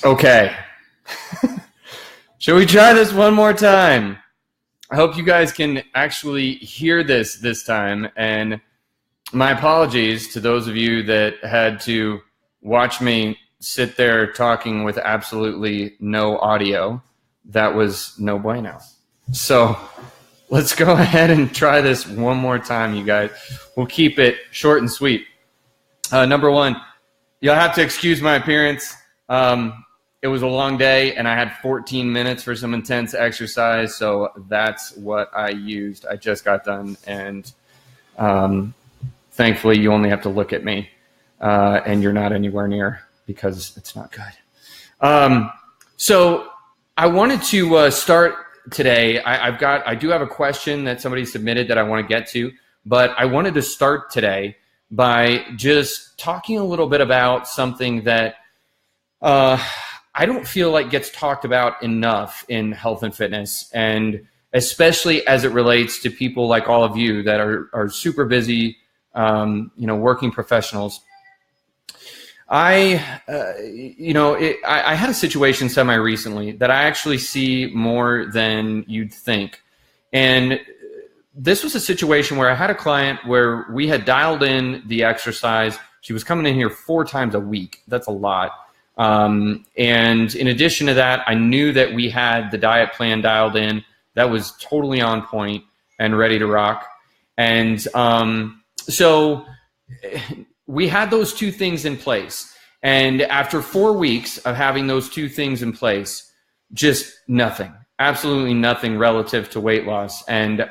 Okay. Shall we try this one more time? I hope you guys can actually hear this time. And my apologies to those of you that had to watch me sit there talking with absolutely no audio. That was no bueno. So let's go ahead and try this one more time, you guys. We'll keep it short and sweet. Number one, you'll have to excuse my appearance. It was a long day, and I had 14 minutes for some intense exercise, so that's what I used. I just got done, and thankfully you only have to look at me, and you're not anywhere near because it's not good. So I wanted to start today. I do have a question that somebody submitted that I want to get to, but I wanted to start today by just talking a little bit about something that I don't feel like gets talked about enough in health and fitness, and especially as it relates to people like all of you that are super busy, working professionals. I had a situation semi-recently that I actually see more than you'd think. And this was a situation where I had a client where we had dialed in the exercise. She was coming in here 4 times a week. That's a lot. And in addition to that, I knew that we had the diet plan dialed in. That was totally on point and ready to rock. And so we had those 2 things in place. And after 4 weeks of having those 2 things in place, just nothing, absolutely nothing relative to weight loss. And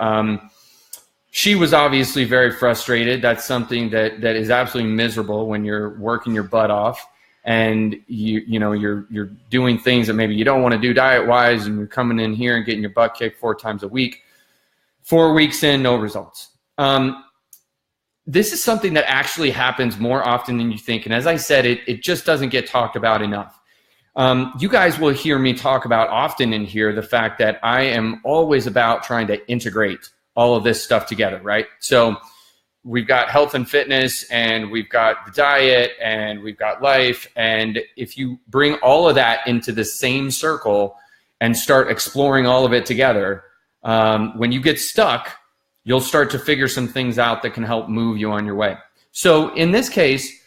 she was obviously very frustrated. That's something that is absolutely miserable when you're working your butt off. And you're doing things that maybe you don't want to do diet wise, and you're coming in here and getting your butt kicked 4 times a week. 4 weeks in, no results. This is something that actually happens more often than you think. And as I said, it just doesn't get talked about enough. You guys will hear me talk about often in here the fact that I am always about trying to integrate all of this stuff together, right? So we've got health and fitness, and we've got the diet, and we've got life. And if you bring all of that into the same circle and start exploring all of it together, when you get stuck, you'll start to figure some things out that can help move you on your way. So in this case,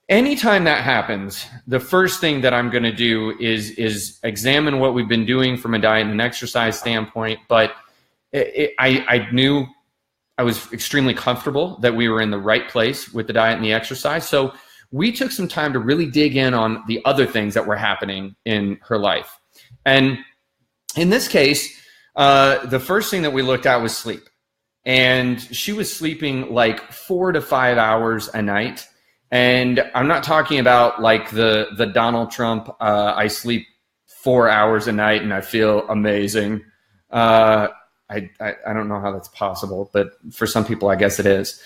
anytime that happens, the first thing that I'm going to do is examine what we've been doing from a diet and an exercise standpoint. But I knew I was extremely comfortable that we were in the right place with the diet and the exercise. So we took some time to really dig in on the other things that were happening in her life. And in this case, the first thing that we looked at was sleep. And she was sleeping like 4 to 5 hours a night. And I'm not talking about like the Donald Trump, I sleep 4 hours a night and I feel amazing. I don't know how that's possible, but for some people, I guess it is.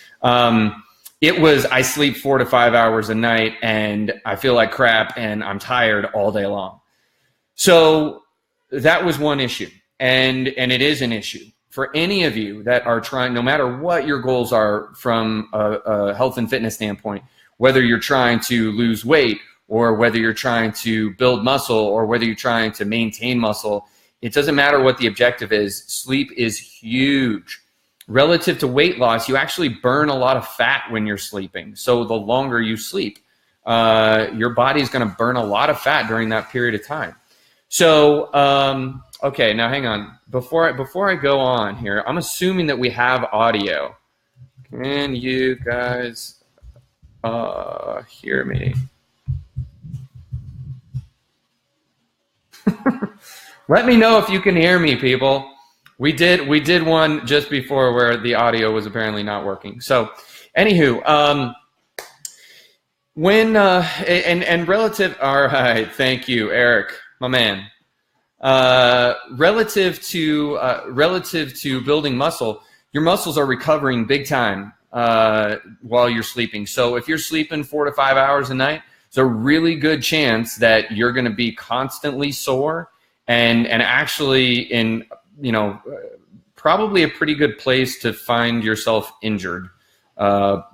It was, I sleep 4 to 5 hours a night and I feel like crap and I'm tired all day long. So that was one issue. And it is an issue for any of you that are trying, no matter what your goals are from a health and fitness standpoint, whether you're trying to lose weight or whether you're trying to build muscle or whether you're trying to maintain muscle. It doesn't matter what the objective is. Sleep is huge. Relative to weight loss, you actually burn a lot of fat when you're sleeping. So the longer you sleep, your body's going to burn a lot of fat during that period of time. So, okay, now hang on. Before I go on here, I'm assuming that we have audio. Can you guys hear me? Let me know if you can hear me, people. We did one just before where the audio was apparently not working. So, anywho, when and relative. All right, thank you, Eric, my man. Relative to building muscle, your muscles are recovering big time while you're sleeping. So if you're sleeping 4 to 5 hours a night, there's a really good chance that you're going to be constantly sore and actually in, probably a pretty good place to find yourself injured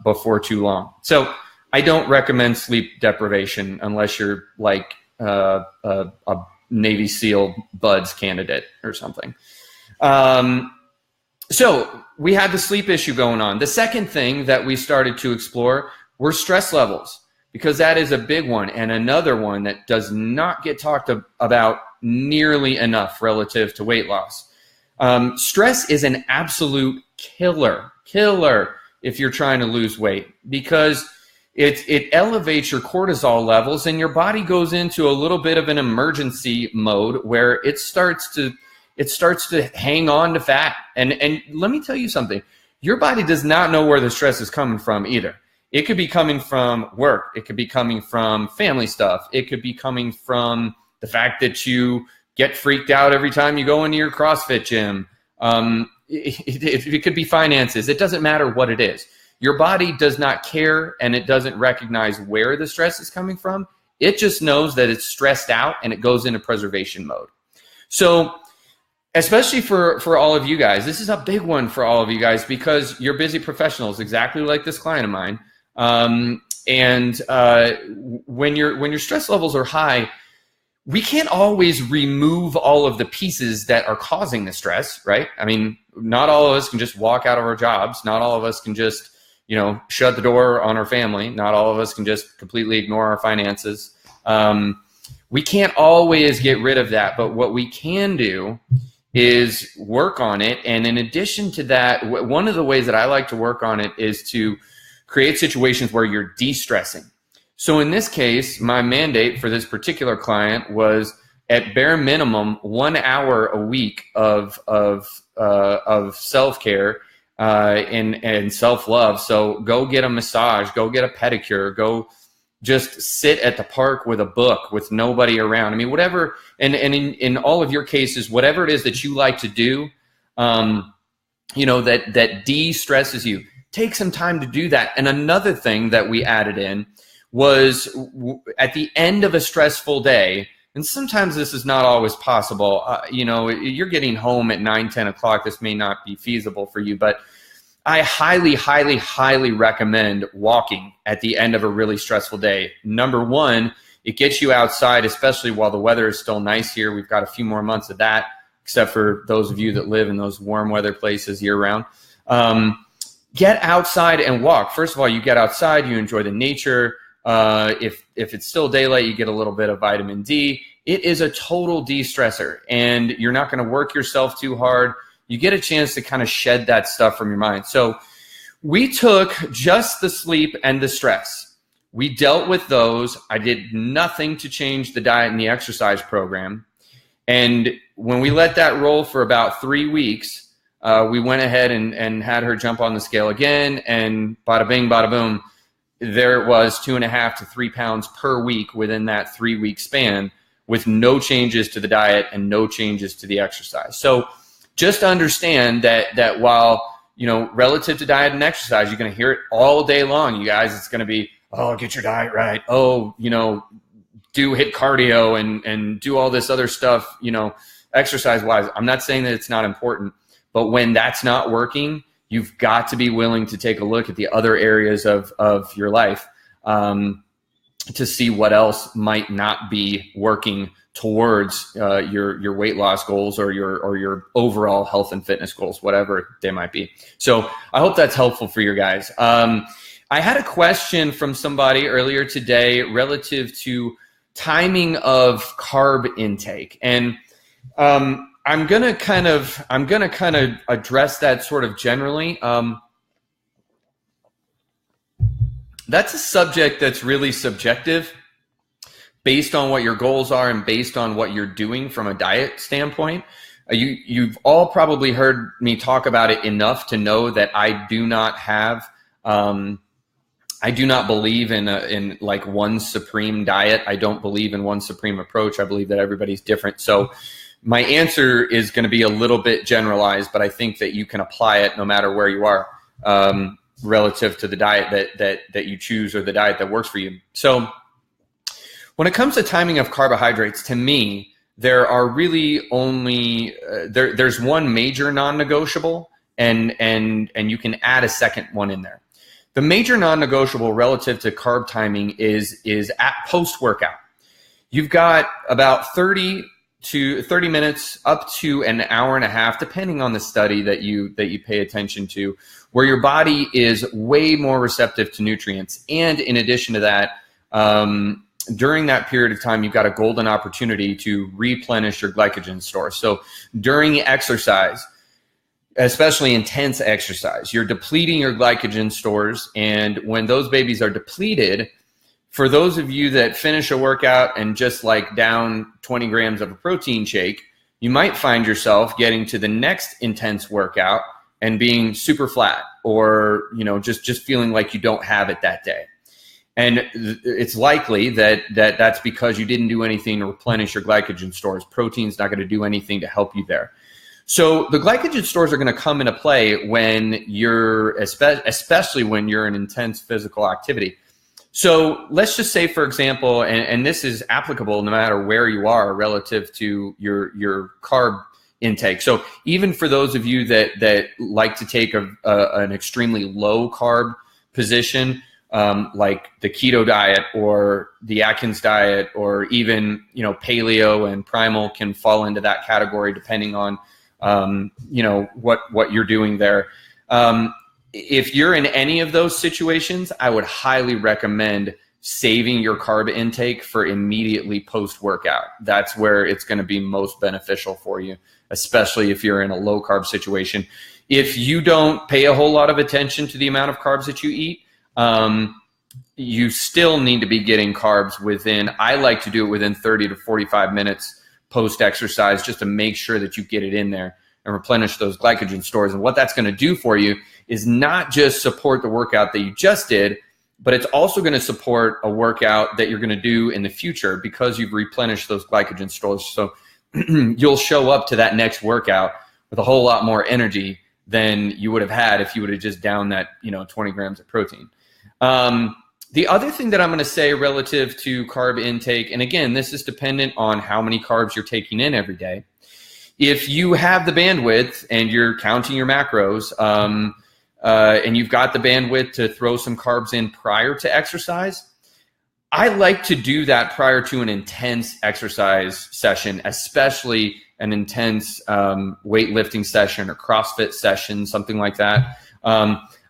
before too long. So I don't recommend sleep deprivation unless you're like a Navy SEAL Buds candidate or something. So we had the sleep issue going on. The second thing that we started to explore were stress levels, because that is a big one, and another one that does not get talked about nearly enough relative to weight loss. Stress is an absolute killer if you're trying to lose weight, because it elevates your cortisol levels, and your body goes into a little bit of an emergency mode where it starts to hang on to fat. And let me tell you something, your body does not know where the stress is coming from either. It could be coming from work. It could be coming from family stuff. It could be coming from the fact that you get freaked out every time you go into your CrossFit gym. It could be finances. It doesn't matter what it is. Your body does not care, and it doesn't recognize where the stress is coming from. It just knows that it's stressed out, and it goes into preservation mode. So especially for all of you guys, this is a big one for all of you guys, because you're busy professionals, exactly like this client of mine. When your stress levels are high, we can't always remove all of the pieces that are causing the stress, right? I mean, not all of us can just walk out of our jobs. Not all of us can just, shut the door on our family. Not all of us can just completely ignore our finances. We can't always get rid of that, but what we can do is work on it. And in addition to that, one of the ways that I like to work on it is to create situations where you're de-stressing. So in this case, my mandate for this particular client was, at bare minimum, 1 hour a week of self-care and self-love. So go get a massage, go get a pedicure, go just sit at the park with a book with nobody around. I mean, whatever, and in all of your cases, whatever it is that you like to do, that de-stresses you, take some time to do that. And another thing that we added in was, at the end of a stressful day, and sometimes this is not always possible, you're getting home at 9, 10 o'clock, this may not be feasible for you, but I highly, highly, highly recommend walking at the end of a really stressful day. Number one, it gets you outside, especially while the weather is still nice here. We've got a few more months of that, except for those of you that live in those warm weather places year round. Get outside and walk. First of all, you get outside, you enjoy the nature. If it's still daylight, you get a little bit of vitamin D. It is a total de-stressor, and you're not going to work yourself too hard. You get a chance to kind of shed that stuff from your mind. So we took just the sleep and the stress. We dealt with those. I did nothing to change the diet and the exercise program. And when we let that roll for about 3 weeks, we went ahead and had her jump on the scale again, and bada bing, bada boom, there it was, 2.5 to 3 pounds per week within that 3-week span, with no changes to the diet and no changes to the exercise. So just understand that while, relative to diet and exercise, you're going to hear it all day long, you guys. It's going to be, oh, get your diet right. Oh, do hit cardio and do all this other stuff, exercise wise. I'm not saying that it's not important, but when that's not working, you've got to be willing to take a look at the other areas of your life to see what else might not be working towards your weight loss goals or your overall health and fitness goals, whatever they might be. So I hope that's helpful for you guys. I had a question from somebody earlier today relative to timing of carb intake, and I'm gonna kind of address that sort of generally. That's a subject that's really subjective, based on what your goals are and based on what you're doing from a diet standpoint. You've all probably heard me talk about it enough to know that I do not believe in like one supreme diet. I don't believe in one supreme approach. I believe that everybody's different. So my answer is going to be a little bit generalized, but I think that you can apply it no matter where you are, relative to the diet that you choose or the diet that works for you. So when it comes to timing of carbohydrates, to me, there are really only there's one major non-negotiable, and you can add a second one in there. The major non-negotiable relative to carb timing is at post-workout. you've got about 30 minutes up to an hour and a half, depending on the study that you pay attention to, where your body is way more receptive to nutrients. And in addition to that, during that period of time, you've got a golden opportunity to replenish your glycogen store. So during exercise, especially intense exercise, you're depleting your glycogen stores. And when those babies are depleted, for those of you that finish a workout and just like down 20 grams of a protein shake, you might find yourself getting to the next intense workout and being super flat, or, you know, just feeling like you don't have it that day. And it's likely that that's because you didn't do anything to replenish your glycogen stores. Protein's not going to do anything to help you there. So the glycogen stores are going to come into play when you're, especially when you're in intense physical activity. So let's just say, for example, and this is applicable no matter where you are relative to your carb intake. So even for those of you that like to take an extremely low carb position, like the keto diet or the Atkins diet, or even, you know, paleo and primal can fall into that category depending on, you know, what you're doing there. If you're in any of those situations, I would highly recommend saving your carb intake for immediately post-workout. That's where it's going to be most beneficial for you, especially if you're in a low carb situation. If you don't pay a whole lot of attention to the amount of carbs that you eat, you still need to be getting carbs within, I like to do it within 30 to 45 minutes post-exercise, just to make sure that you get it in there and replenish those glycogen stores. And what that's going to do for you is not just support the workout that you just did, but it's also going to support a workout that you're going to do in the future because you've replenished those glycogen stores. So you'll show up to that next workout with a whole lot more energy than you would have had if you would have just downed that, 20 grams of protein. The other thing that I'm going to say relative to carb intake, and again, this is dependent on how many carbs you're taking in every day. If you have the bandwidth and you're counting your macros, and you've got the bandwidth to throw some carbs in prior to exercise, I like to do that prior to an intense exercise session, especially an intense weightlifting session or CrossFit session, something like that.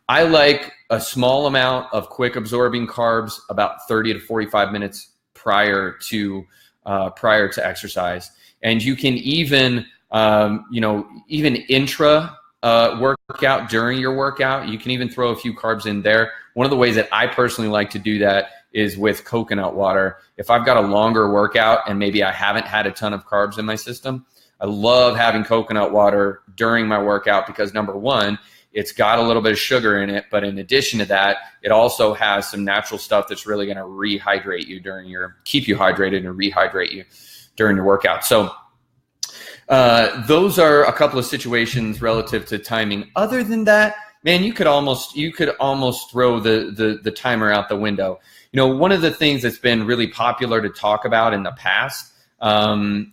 I like a small amount of quick absorbing carbs about 30 to 45 minutes prior to exercise. And you can even, even intra workout, during your workout, you can even throw a few carbs in there. One of the ways that I personally like to do that is with coconut water. If I've got a longer workout and maybe I haven't had a ton of carbs in my system, I love having coconut water during my workout because, number one, it's got a little bit of sugar in it, but in addition to that, it also has some natural stuff that's really going to rehydrate you keep you hydrated and rehydrate you during your workout. So those are a couple of situations relative to timing. Other than that, man, you could almost throw the timer out the window. One of the things that's been really popular to talk about in the past, and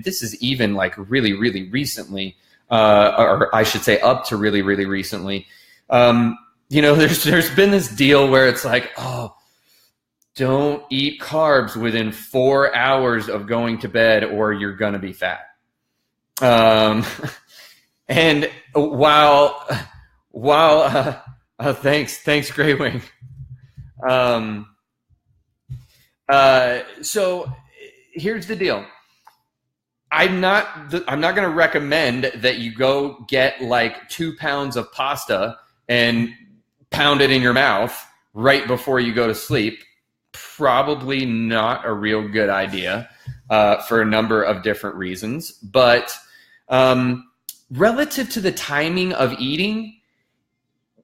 this is even like really, really recently, or I should say up to really, really recently, there's been this deal where it's like, oh, don't eat carbs within 4 hours of going to bed or you're going to be fat. And while thanks, Grey Wing. So here's the deal. I'm not going to recommend that you go get like 2 pounds of pasta and pound it in your mouth right before you go to sleep. Probably not a real good idea for a number of different reasons. But relative to the timing of eating,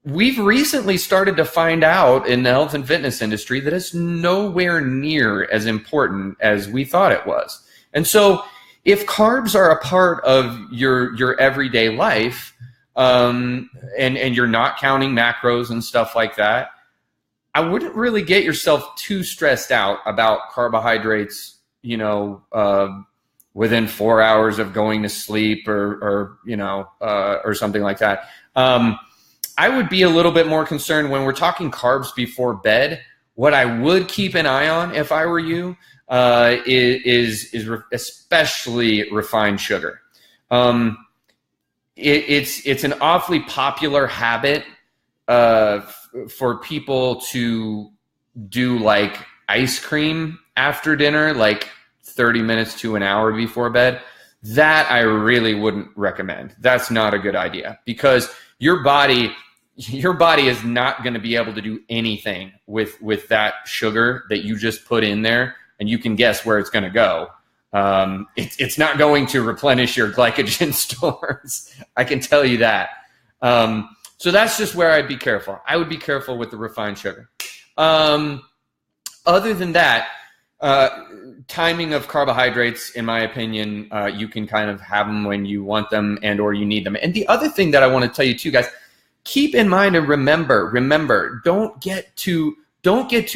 we've recently started to find out in the health and fitness industry that it's nowhere near as important as we thought it was. And so if carbs are a part of your everyday life, and you're not counting macros and stuff like that, I wouldn't really get yourself too stressed out about carbohydrates, within 4 hours of going to sleep or something like that. I would be a little bit more concerned when we're talking carbs before bed. What I would keep an eye on if I were you, especially refined sugar. It's an awfully popular habit for people to do like ice cream after dinner, like 30 minutes to an hour before bed. That I really wouldn't recommend. That's not a good idea, because your body is not going to be able to do anything with that sugar that you just put in there, and you can guess where it's going to go. It's not going to replenish your glycogen stores. I can tell you that. So that's just where I'd be careful. I would be careful with the refined sugar. Other than that, timing of carbohydrates, in my opinion, you can kind of have them when you want them and or you need them. And the other thing that I want to tell you too, guys, keep in mind and remember, don't get too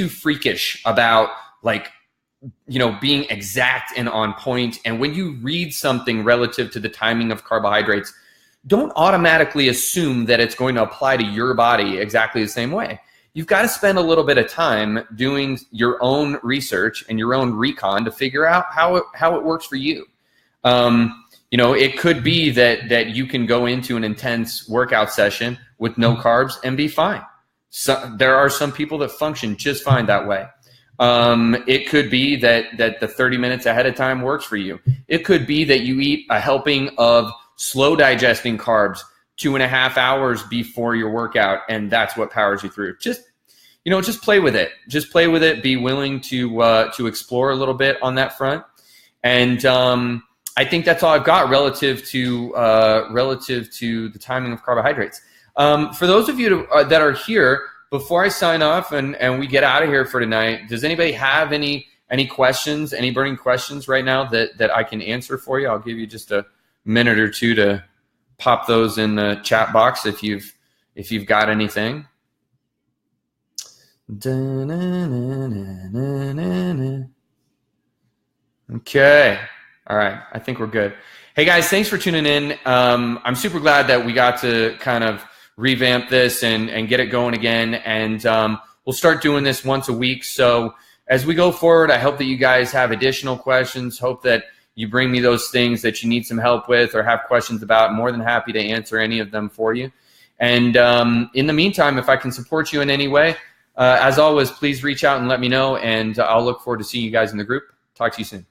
freakish about like, being exact and on point. And when you read something relative to the timing of carbohydrates, don't automatically assume that it's going to apply to your body exactly the same way. You've got to spend a little bit of time doing your own research and your own recon to figure out how it works for you. It could be that you can go into an intense workout session with no carbs and be fine. So there are some people that function just fine that way. It could be that the 30 minutes ahead of time works for you. It could be that you eat a helping of slow digesting carbs 2.5 hours before your workout, and that's what powers you through. Just play with it. Just play with it. Be willing to explore a little bit on that front. And I think that's all I've got relative to the timing of carbohydrates. For those of you that are here, before I sign off and we get out of here for tonight, does anybody have any questions, any burning questions right now that I can answer for you? I'll give you just a minute or two to pop those in the chat box if you've got anything. Okay. All right. I think we're good. Hey guys, thanks for tuning in. I'm super glad that we got to kind of revamp this and get it going again. And we'll start doing this once a week. So as we go forward, I hope that you guys have additional questions. Hope that you bring me those things that you need some help with or have questions about. I'm more than happy to answer any of them for you. And in the meantime, if I can support you in any way, as always, please reach out and let me know. And I'll look forward to seeing you guys in the group. Talk to you soon.